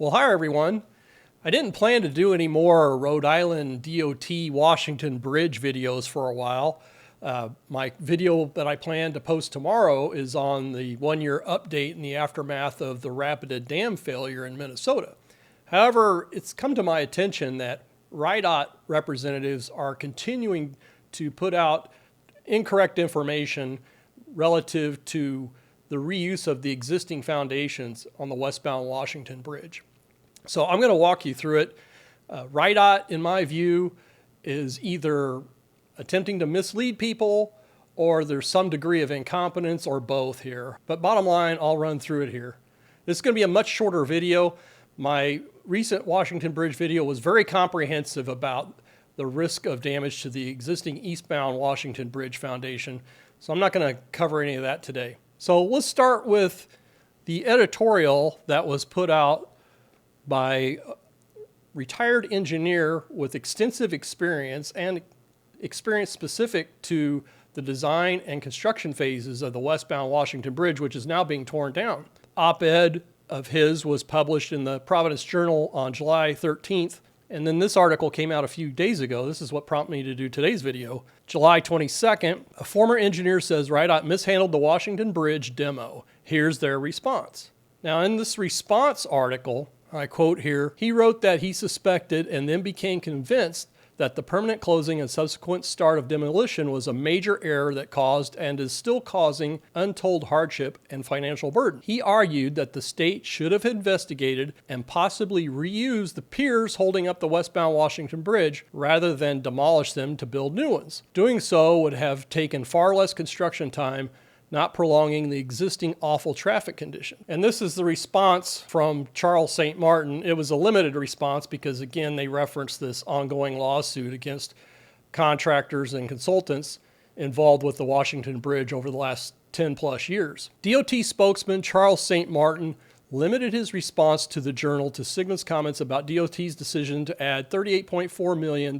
Well, hi everyone. I didn't plan to do any more Rhode Island DOT Washington Bridge videos for a while. My video that I plan to post tomorrow is on the one-year update in the aftermath of the Rapidan Dam failure in Minnesota. However, it's come to my attention that RiDOT representatives are continuing to put out incorrect information relative to the reuse of the existing foundations on the westbound Washington Bridge. So I'm going to walk you through it. RiDOT, in my view, is either attempting to mislead people or there's some degree of incompetence or both here. But bottom line, I'll run through it here. This is going to be a much shorter video. My recent Washington Bridge video was very comprehensive about the risk of damage to the existing eastbound Washington Bridge foundation. So I'm not going to cover any of that today. So let's start with the editorial that was put out by a retired engineer with extensive experience and experience specific to the design and construction phases of the westbound Washington Bridge, which is now being torn down. Op-ed of his was published in the Providence Journal on July 13th. And then this article came out a few days ago. This is what prompted me to do today's video. July 22nd, a former engineer says RiDOT mishandled the Washington Bridge demo. Here's their response. Now in this response article, I quote here, he wrote that he suspected and then became convinced that the permanent closing and subsequent start of demolition was a major error that caused and is still causing untold hardship and financial burden. He argued that the state should have investigated and possibly reused the piers holding up the westbound Washington Bridge rather than demolish them to build new ones. Doing so would have taken far less construction time, not prolonging the existing awful traffic condition. And this is the response from Charles St. Martin. It was a limited response because, again, they referenced this ongoing lawsuit against contractors and consultants involved with the Washington Bridge over the last 10 plus years. DOT spokesman Charles St. Martin limited his response to the Journal to Sigmund's comments about DOT's decision to add $38.4 million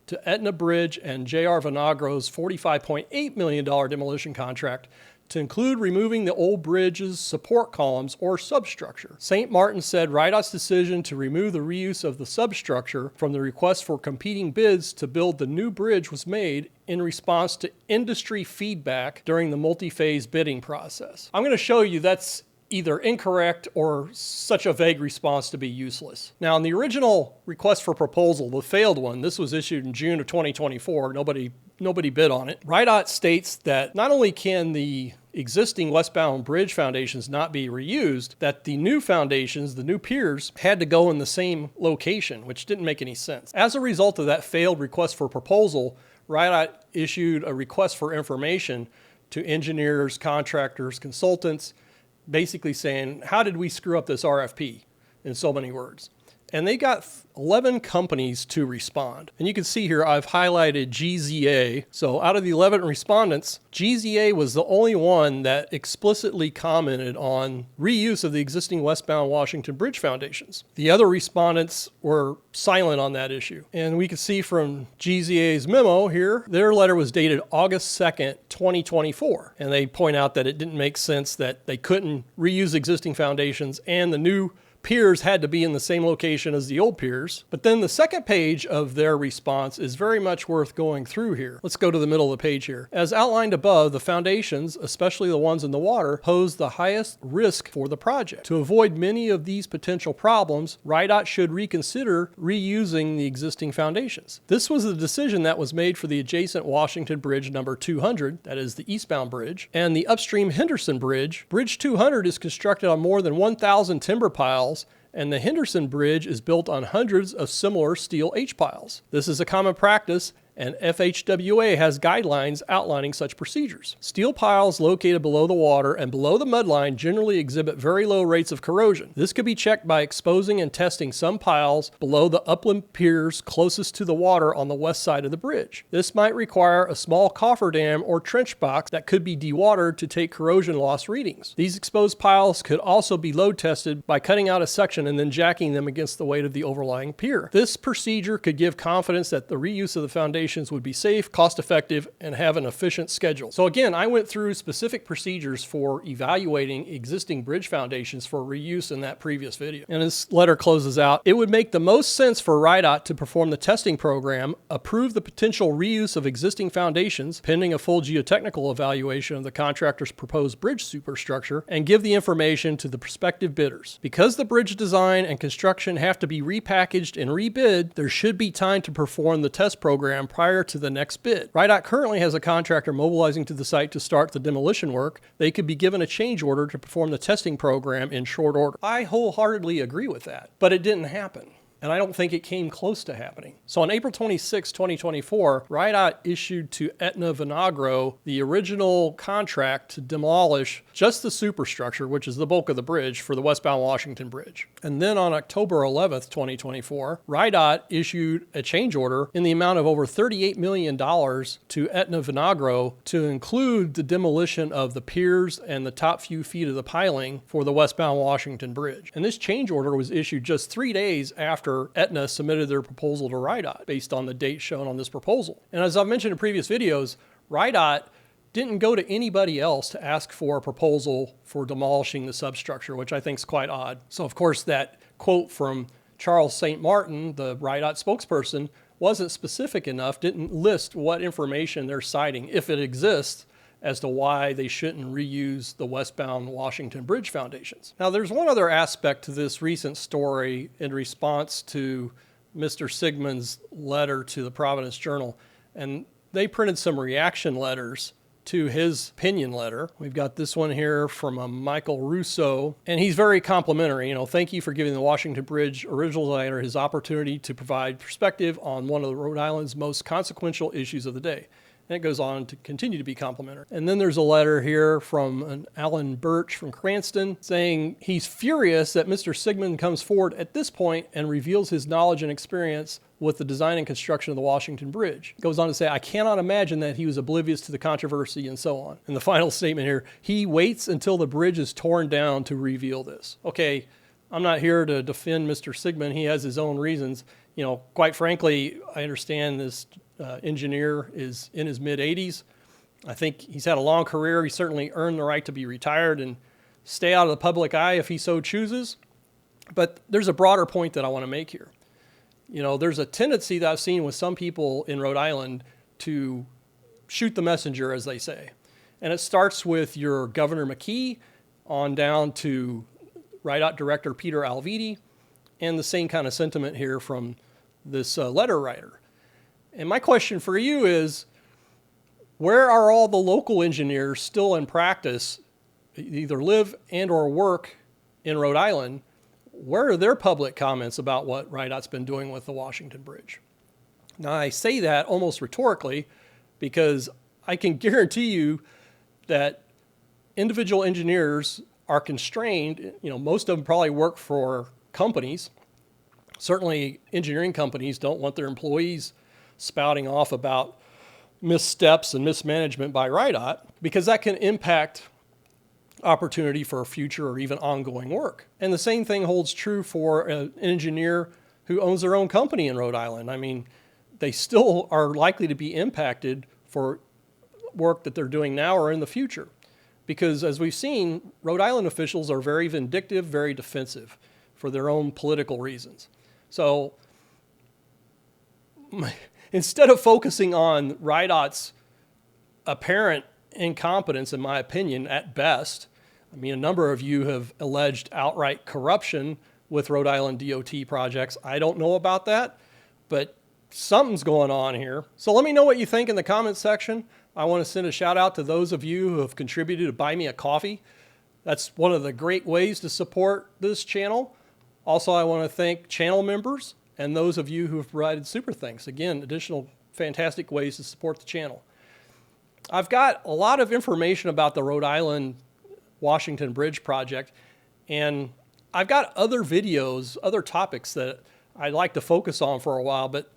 to Etna Bridge and J.R. Vinagro's $45.8 million demolition contract to include removing the old bridge's support columns or substructure. St. Martin said RiDOT's decision to remove the reuse of the substructure from the request for competing bids to build the new bridge was made in response to industry feedback during the multi-phase bidding process. I'm going to show you that's either incorrect or such a vague response to be useless. Now, in the original request for proposal, the failed one, this was issued in June of 2024. Nobody bid on it. RiDOT states that not only can the existing westbound bridge foundations not be reused, that the new foundations, the new piers, had to go in the same location, which didn't make any sense. As a result of that failed request for proposal, RiDOT issued a request for information to engineers, contractors, consultants, basically saying, how did we screw up this RFP, in so many words? And they got 11 companies to respond. And you can see here, I've highlighted GZA. So out of the 11 respondents, GZA was the only one that explicitly commented on reuse of the existing westbound Washington Bridge foundations. The other respondents were silent on that issue. And we can see from GZA's memo here, their letter was dated August 2nd, 2024. And they point out that it didn't make sense that they couldn't reuse existing foundations and the new piers had to be in the same location as the old piers. But then the second page of their response is very much worth going through here. Let's go to the middle of the page here. As outlined above, the foundations, especially the ones in the water, pose the highest risk for the project. To avoid many of these potential problems, RiDOT should reconsider reusing the existing foundations. This was the decision that was made for the adjacent Washington Bridge number 200, that is the eastbound bridge, and the upstream Henderson Bridge. Bridge 200 is constructed on more than 1,000 timber piles, and the Henderson Bridge is built on hundreds of similar steel H-piles. This is a common practice, and FHWA has guidelines outlining such procedures. Steel piles located below the water and below the mudline generally exhibit very low rates of corrosion. This could be checked by exposing and testing some piles below the upland piers closest to the water on the west side of the bridge. This might require a small cofferdam or trench box that could be dewatered to take corrosion loss readings. These exposed piles could also be load tested by cutting out a section and then jacking them against the weight of the overlying pier. This procedure could give confidence that the reuse of the foundation foundations would be safe, cost-effective, and have an efficient schedule. So again, I went through specific procedures for evaluating existing bridge foundations for reuse in that previous video. And this letter closes out, it would make the most sense for RiDOT to perform the testing program, approve the potential reuse of existing foundations, pending a full geotechnical evaluation of the contractor's proposed bridge superstructure, and give the information to the prospective bidders. Because the bridge design and construction have to be repackaged and rebid, there should be time to perform the test program prior to the next bid. RiDOT currently has a contractor mobilizing to the site to start the demolition work. They could be given a change order to perform the testing program in short order. I wholeheartedly agree with that, but it didn't happen. And I don't think it came close to happening. So on April 26, 2024, RiDOT issued to Aetna Vinagro the original contract to demolish just the superstructure, which is the bulk of the bridge, for the westbound Washington Bridge. And then on October 11th, 2024, RiDOT issued a change order in the amount of over $38 million to Aetna Vinagro to include the demolition of the piers and the top few feet of the piling for the westbound Washington Bridge. And this change order was issued just 3 days after Aetna submitted their proposal to RiDOT based on the date shown on this proposal. And as I've mentioned in previous videos, RiDOT didn't go to anybody else to ask for a proposal for demolishing the substructure, which I think is quite odd. So of course that quote from Charles St. Martin, the RiDOT spokesperson, wasn't specific enough, didn't list what information they're citing, if it exists, as to why they shouldn't reuse the westbound Washington Bridge foundations. Now, there's one other aspect to this recent story in response to Mr. Sigmund's letter to the Providence Journal, and they printed some reaction letters to his opinion letter. We've got this one here from a Michael Russo, and he's very complimentary. You know, thank you for giving the Washington Bridge original designer his opportunity to provide perspective on one of the Rhode Island's most consequential issues of the day. And it goes on to continue to be complimentary. And then there's a letter here from an Alan Birch from Cranston saying he's furious that Mr. Sigmund comes forward at this point and reveals his knowledge and experience with the design and construction of the Washington Bridge. Goes on to say, I cannot imagine that he was oblivious to the controversy and so on. And the final statement here, he waits until the bridge is torn down to reveal this. Okay, I'm not here to defend Mr. Sigmund. He has his own reasons. You know, quite frankly, I understand this engineer is in his mid-80s. I think he's had a long career. He certainly earned the right to be retired and stay out of the public eye if he so chooses. But there's a broader point that I want to make here. You know, there's a tendency that I've seen with some people in Rhode Island to shoot the messenger, as they say. And it starts with your Governor McKee on down to RiDOT Director Peter Alviti, and the same kind of sentiment here from this letter writer. And my question for you is, where are all the local engineers still in practice, either live and or work in Rhode Island? Where are their public comments about what RiDOT's been doing with the Washington Bridge? Now, I say that almost rhetorically because I can guarantee you that individual engineers are constrained. You know, most of them probably work for companies. Certainly engineering companies don't want their employees spouting off about missteps and mismanagement by RiDOT, because that can impact opportunity for future or even ongoing work. And the same thing holds true for an engineer who owns their own company in Rhode Island. I mean, they still are likely to be impacted for work that they're doing now or in the future. Because as we've seen, Rhode Island officials are very vindictive, very defensive for their own political reasons. So instead of focusing on RiDOT's apparent incompetence, in my opinion, at best, I mean, a number of you have alleged outright corruption with Rhode Island DOT projects. I don't know about that, but something's going on here. So let me know what you think in the comments section. I want to send a shout out to those of you who have contributed to buy me a coffee. That's one of the great ways to support this channel. Also, I want to thank channel members and those of you who have provided super thanks. Again, additional fantastic ways to support the channel. I've got a lot of information about the Rhode Island Washington Bridge project, and I've got other videos, other topics that I'd like to focus on for a while, but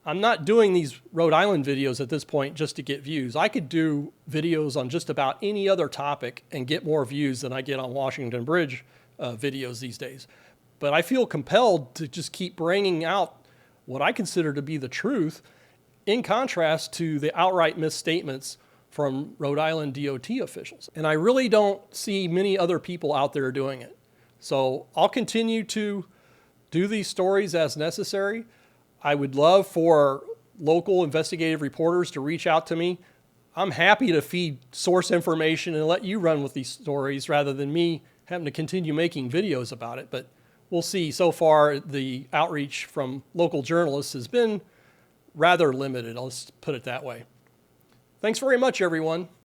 I'm not doing these Rhode Island videos at this point just to get views. I could do videos on just about any other topic and get more views than I get on Washington Bridge videos these days. But I feel compelled to just keep bringing out what I consider to be the truth in contrast to the outright misstatements from Rhode Island DOT officials. And I really don't see many other people out there doing it. So I'll continue to do these stories as necessary. I would love for local investigative reporters to reach out to me. I'm happy to feed source information and let you run with these stories rather than me having to continue making videos about it. But we'll see. So far, the outreach from local journalists has been rather limited. I'll just put it that way. Thanks very much, everyone.